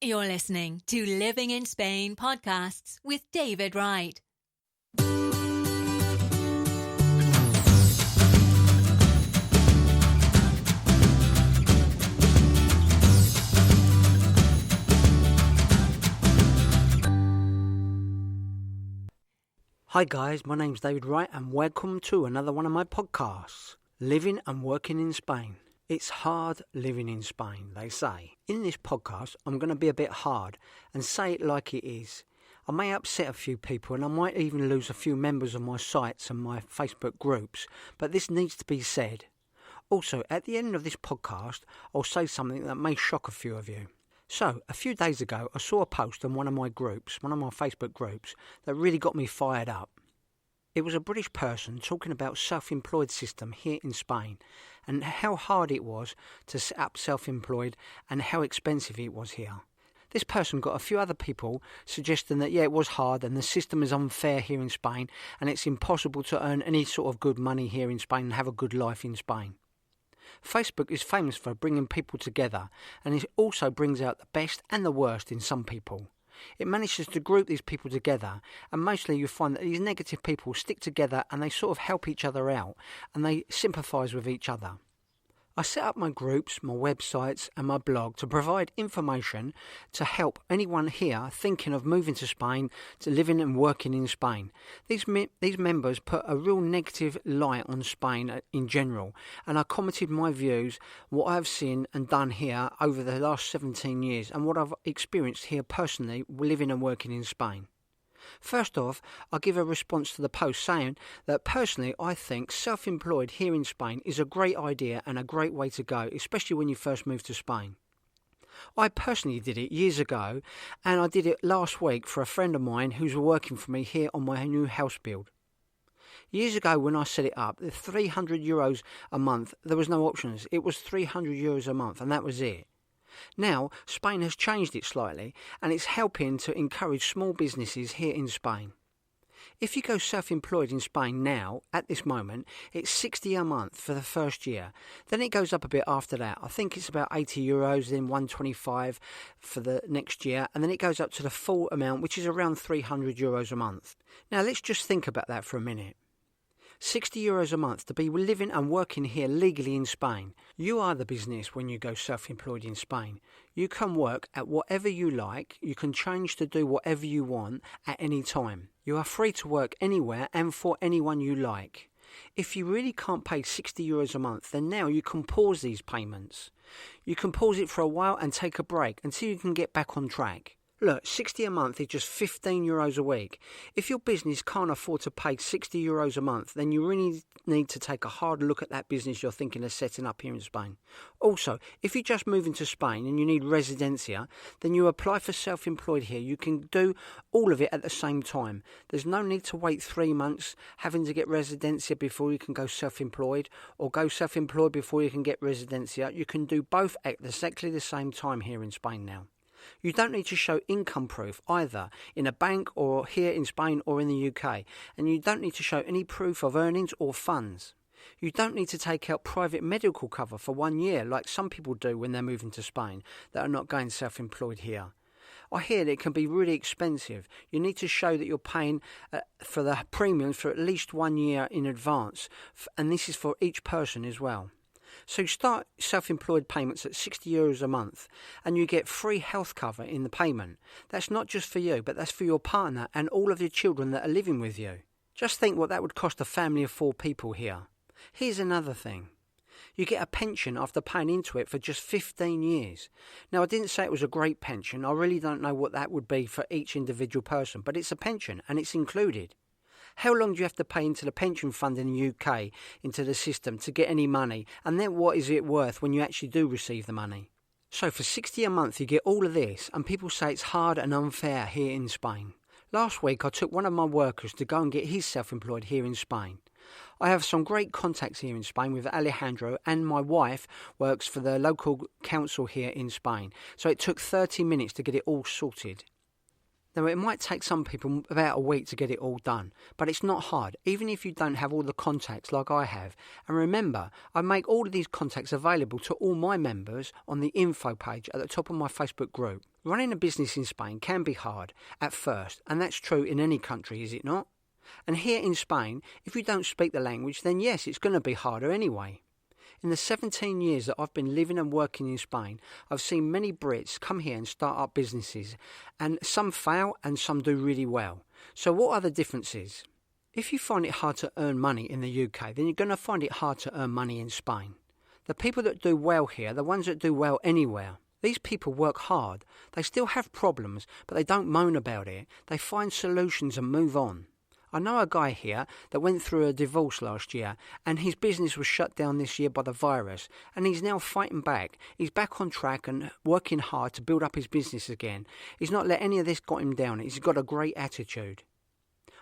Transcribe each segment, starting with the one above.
You're listening to Living in Spain podcasts with David Wright. Hi guys, my name's David Wright and welcome to another one of my podcasts, Living and Working in Spain. It's hard living in Spain, they say. In this podcast, I'm going to be a bit hard and say it like it is. I may upset a few people and I might even lose a few members of my sites and my Facebook groups, but this needs to be said. Also, at the end of this podcast, I'll say something that may shock a few of you. So, a few days ago, I saw a post on one of my Facebook groups, that really got me fired up. It was a British person talking about self-employed system here in Spain and how hard it was to set up self-employed and how expensive it was here. This person got a few other people suggesting that, it was hard and the system is unfair here in Spain and it's impossible to earn any sort of good money here in Spain and have a good life in Spain. Facebook is famous for bringing people together, and it also brings out the best and the worst in some people. It manages to group these people together, and mostly you find that these negative people stick together and they sort of help each other out and they sympathise with each other. I set up my groups, my websites and my blog to provide information to help anyone here thinking of moving to Spain, to living and working in Spain. These members put a real negative light on Spain in general, and I commented my views, what I've seen and done here over the last 17 years and what I've experienced here personally living and working in Spain. First off, I'll give a response to the post saying that personally I think self-employed here in Spain is a great idea and a great way to go, especially when you first move to Spain. I personally did it years ago and I did it last week for a friend of mine who's working for me here on my new house build. Years ago when I set it up, the €300 a month, there was no options. It was €300 a month and that was it. Now, Spain has changed it slightly and it's helping to encourage small businesses here in Spain. If you go self-employed in Spain now, at this moment, it's €60 a month for the first year. Then it goes up a bit after that. I think it's about €80, then €125 for the next year, and then it goes up to the full amount, which is around €300 a month. Now, let's just think about that for a minute. €60 a month to be living and working here legally in Spain. You are the business when you go self-employed in Spain. You can work at whatever you like. You can change to do whatever you want at any time. You are free to work anywhere and for anyone you like. If you really can't pay €60 a month, then now you can pause these payments. You can pause it for a while and take a break until you can get back on track. Look, €60 a month is just €15 a week. If your business can't afford to pay €60 a month, then you really need to take a hard look at that business you're thinking of setting up here in Spain. Also, if you just move into Spain and you need residencia, then you apply for self-employed here. You can do all of it at the same time. There's no need to wait 3 months having to get residencia before you can go self-employed, or go self-employed before you can get residencia. You can do both at exactly the same time here in Spain now. You don't need to show income proof either in a bank or here in Spain or in the UK, and you don't need to show any proof of earnings or funds. You don't need to take out private medical cover for 1 year like some people do when they're moving to Spain that are not going self-employed here. I hear that it can be really expensive. You need to show that you're paying for the premiums for at least 1 year in advance, and this is for each person as well. So you start self-employed payments at €60 a month and you get free health cover in the payment. That's not just for you, but that's for your partner and all of your children that are living with you. Just think what that would cost a family of 4 people here. Here's another thing. You get a pension after paying into it for just 15 years. Now, I didn't say it was a great pension. I really don't know what that would be for each individual person, but it's a pension and it's included. How long do you have to pay into the pension fund in the UK, into the system, to get any money? And then what is it worth when you actually do receive the money? So for €60 a month you get all of this, and people say it's hard and unfair here in Spain. Last week I took one of my workers to go and get his self-employed here in Spain. I have some great contacts here in Spain with Alejandro, and my wife works for the local council here in Spain. So it took 30 minutes to get it all sorted. Now, it might take some people about a week to get it all done, but it's not hard, even if you don't have all the contacts like I have. And remember, I make all of these contacts available to all my members on the info page at the top of my Facebook group. Running a business in Spain can be hard at first, and that's true in any country, is it not? And here in Spain, if you don't speak the language, then yes, it's going to be harder anyway. In the 17 years that I've been living and working in Spain, I've seen many Brits come here and start up businesses, and some fail and some do really well. So what are the differences? If you find it hard to earn money in the UK, then you're going to find it hard to earn money in Spain. The people that do well here are the ones that do well anywhere. These people work hard. They still have problems, but they don't moan about it. They find solutions and move on. I know a guy here that went through a divorce last year, and his business was shut down this year by the virus, and he's now fighting back. He's back on track and working hard to build up his business again. He's not let any of this got him down. He's got a great attitude.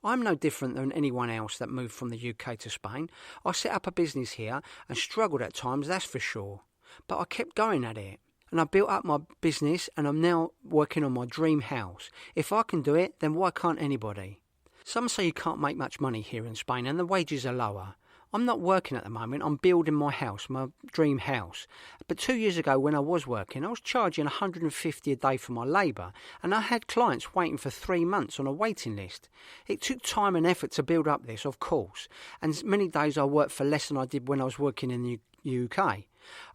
I'm no different than anyone else that moved from the UK to Spain. I set up a business here and struggled at times, that's for sure. But I kept going at it. And I built up my business, and I'm now working on my dream house. If I can do it, then why can't anybody? Some say you can't make much money here in Spain and the wages are lower. I'm not working at the moment, I'm building my house, my dream house. But 2 years ago when I was working, I was charging 150 a day for my labour, and I had clients waiting for 3 months on a waiting list. It took time and effort to build up this, of course, and many days I worked for less than I did when I was working in the UK. I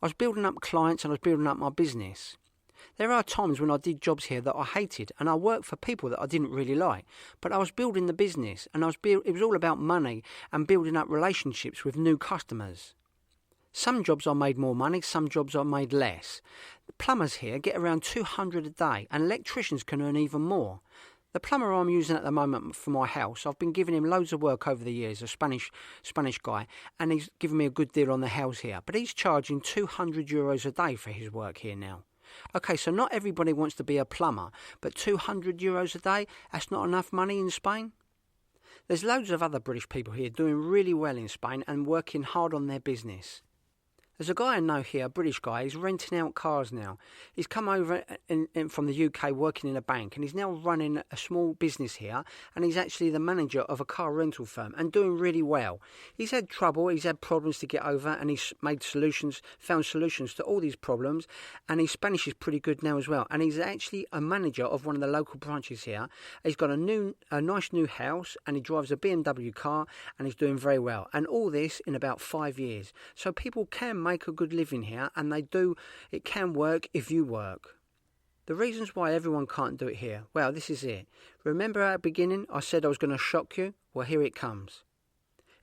was building up clients and I was building up my business. There are times when I did jobs here that I hated, and I worked for people that I didn't really like, but I was building the business, and it was all about money and building up relationships with new customers. Some jobs I made more money, some jobs I made less. The plumbers here get around 200 a day, and electricians can earn even more. The plumber I'm using at the moment for my house, I've been giving him loads of work over the years, a Spanish guy, and he's given me a good deal on the house here, but he's charging €200 a day for his work here now. Okay, so not everybody wants to be a plumber, but €200 a day, that's not enough money in Spain? There's loads of other British people here doing really well in Spain and working hard on their business. There's a guy I know here, a British guy, he's renting out cars now. He's come over from the UK working in a bank, and he's now running a small business here, and he's actually the manager of a car rental firm and doing really well. He's had trouble, he's had problems to get over, and he's found solutions to all these problems, and his Spanish is pretty good now as well. And he's actually a manager of one of the local branches here. He's got a nice new house, and he drives a BMW car, and he's doing very well. And all this in about 5 years. So people can make a good living here, and it can work if you work. The reasons why everyone can't do it here, well, this is it. Remember at the beginning I said I was going to shock you? Well, here it comes.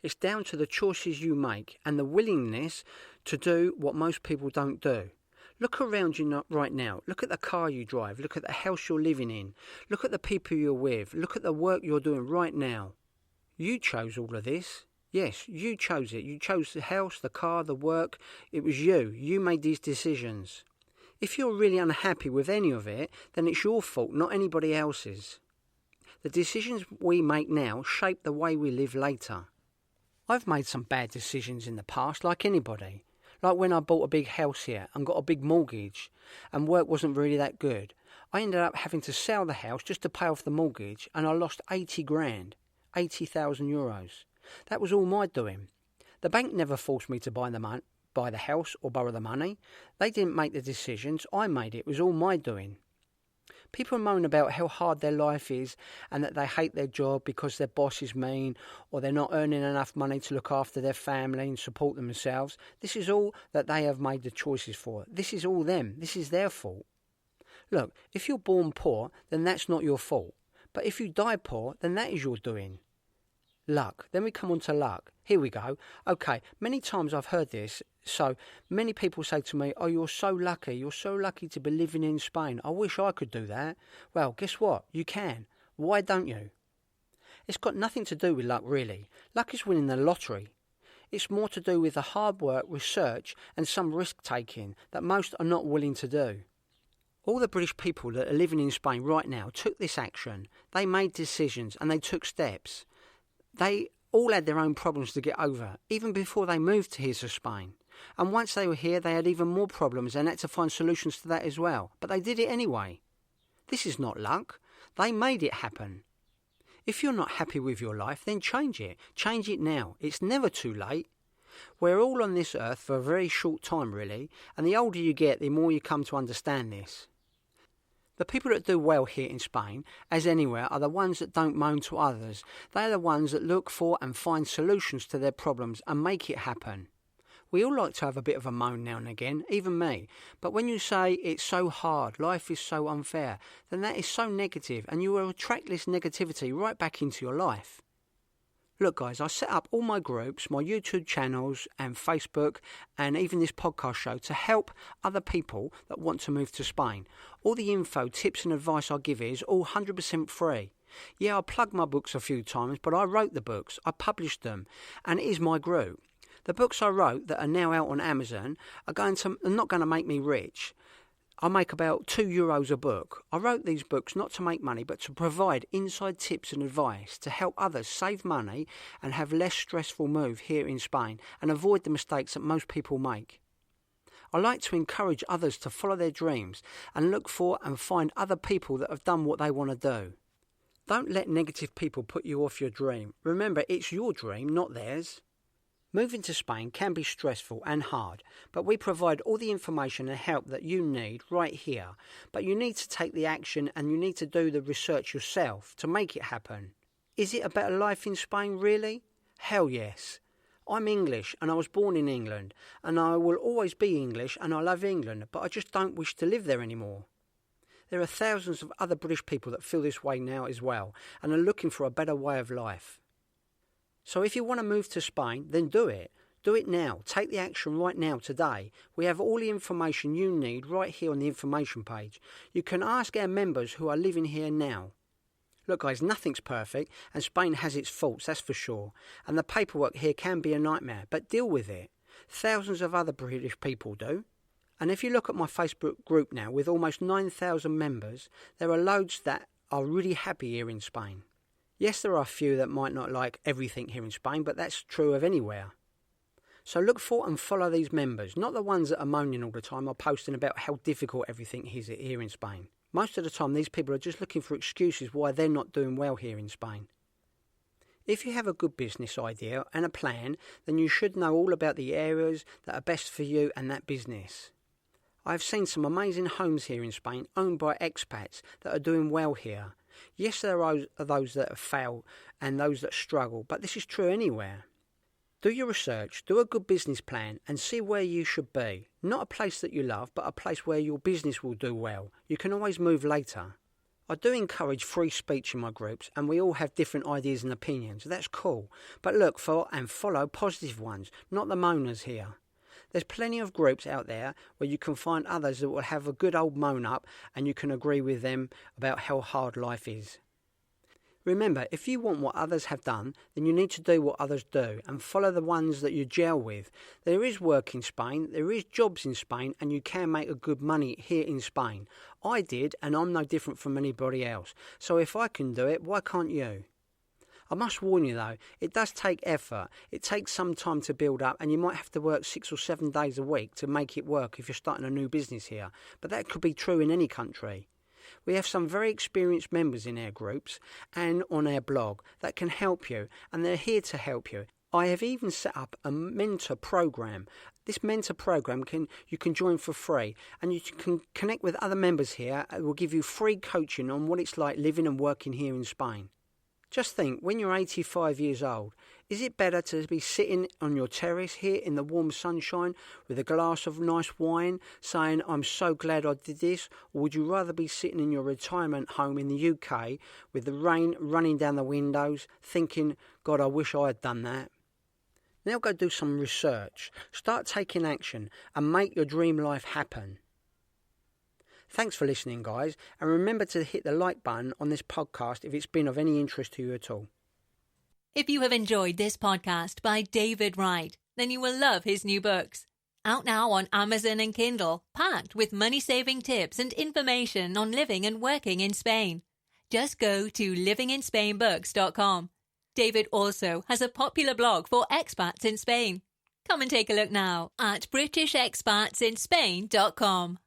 It's down to the choices you make and the willingness to do what most people don't do. Look around you right now. Look at the car you drive. Look at the house you're living in. Look at the people you're with. Look at the work you're doing right now. You chose all of this. Yes, you chose it. You chose the house, the car, the work. It was you. You made these decisions. If you're really unhappy with any of it, then it's your fault, not anybody else's. The decisions we make now shape the way we live later. I've made some bad decisions in the past, like anybody. Like when I bought a big house here and got a big mortgage, and work wasn't really that good. I ended up having to sell the house just to pay off the mortgage, and I lost 80 grand, €80,000. That was all my doing. The bank never forced me to buy the house or borrow the money. They didn't make the decisions. I made it. It was all my doing. People moan about how hard their life is and that they hate their job because their boss is mean or they're not earning enough money to look after their family and support themselves. This is all that they have made the choices for. This is all them. This is their fault. Look, if you're born poor, then that's not your fault. But if you die poor, then that is your doing. Luck. Then we come on to luck. Here we go. Okay, many times I've heard this. So many people say to me, oh, you're so lucky. You're so lucky to be living in Spain. I wish I could do that. Well, guess what? You can. Why don't you? It's got nothing to do with luck, really. Luck is winning the lottery. It's more to do with the hard work, research and some risk-taking that most are not willing to do. All the British people that are living in Spain right now took this action. They made decisions and they took steps. They all had their own problems to get over, even before they moved here to Spain. And once they were here, they had even more problems and had to find solutions to that as well. But they did it anyway. This is not luck. They made it happen. If you're not happy with your life, then change it. Change it now. It's never too late. We're all on this earth for a very short time, really, and the older you get, the more you come to understand this. The people that do well here in Spain, as anywhere, are the ones that don't moan to others. They're the ones that look for and find solutions to their problems and make it happen. We all like to have a bit of a moan now and again, even me. But when you say it's so hard, life is so unfair, then that is so negative and you will attract this negativity right back into your life. Look guys, I set up all my groups, my YouTube channels and Facebook and even this podcast show to help other people that want to move to Spain. All the info, tips and advice I give is all 100% free. Yeah, I plug my books a few times, but I wrote the books, I published them, and it is my group. The books I wrote that are now out on Amazon are not going to make me rich. I make about €2 a book. I wrote these books not to make money, but to provide inside tips and advice to help others save money and have less stressful move here in Spain and avoid the mistakes that most people make. I like to encourage others to follow their dreams and look for and find other people that have done what they want to do. Don't let negative people put you off your dream. Remember, it's your dream, not theirs. Moving to Spain can be stressful and hard, but we provide all the information and help that you need right here. But you need to take the action and you need to do the research yourself to make it happen. Is it a better life in Spain, really? Hell yes. I'm English and I was born in England and I will always be English and I love England, but I just don't wish to live there anymore. There are thousands of other British people that feel this way now as well and are looking for a better way of life. So if you want to move to Spain, then do it. Do it now. Take the action right now, today. We have all the information you need right here on the information page. You can ask our members who are living here now. Look guys, nothing's perfect and Spain has its faults, that's for sure. And the paperwork here can be a nightmare, but deal with it. Thousands of other British people do. And if you look at my Facebook group now with almost 9,000 members, there are loads that are really happy here in Spain. Yes, there are a few that might not like everything here in Spain, but that's true of anywhere. So look for and follow these members, not the ones that are moaning all the time or posting about how difficult everything is here in Spain. Most of the time, these people are just looking for excuses why they're not doing well here in Spain. If you have a good business idea and a plan, then you should know all about the areas that are best for you and that business. I've seen some amazing homes here in Spain owned by expats that are doing well here. Yes, there are those that have failed and those that struggle, but this is true anywhere. Do your research, do a good business plan and see where you should be. Not a place that you love, but a place where your business will do well. You can always move later. I do encourage free speech in my groups and we all have different ideas and opinions. That's cool. But look for and follow positive ones, not the moaners here. There's plenty of groups out there where you can find others that will have a good old moan up and you can agree with them about how hard life is. Remember, if you want what others have done, then you need to do what others do and follow the ones that you gel with. There is work in Spain, there is jobs in Spain, and you can make a good money here in Spain. I did, and I'm no different from anybody else. So if I can do it, why can't you? I must warn you though, it does take effort. It takes some time to build up and you might have to work 6 or 7 days a week to make it work if you're starting a new business here. But that could be true in any country. We have some very experienced members in our groups and on our blog that can help you and they're here to help you. I have even set up a mentor program. This mentor program you can join for free and you can connect with other members here. It will give you free coaching on what it's like living and working here in Spain. Just think, when you're 85 years old, is it better to be sitting on your terrace here in the warm sunshine with a glass of nice wine saying, I'm so glad I did this? Or would you rather be sitting in your retirement home in the UK with the rain running down the windows thinking, God, I wish I had done that? Now go do some research, start taking action and make your dream life happen. Thanks for listening, guys, and remember to hit the like button on this podcast if it's been of any interest to you at all. If you have enjoyed this podcast by David Wright, then you will love his new books. Out now on Amazon and Kindle, packed with money-saving tips and information on living and working in Spain. Just go to livinginspainbooks.com. David also has a popular blog for expats in Spain. Come and take a look now at BritishExpatsInSpain.com.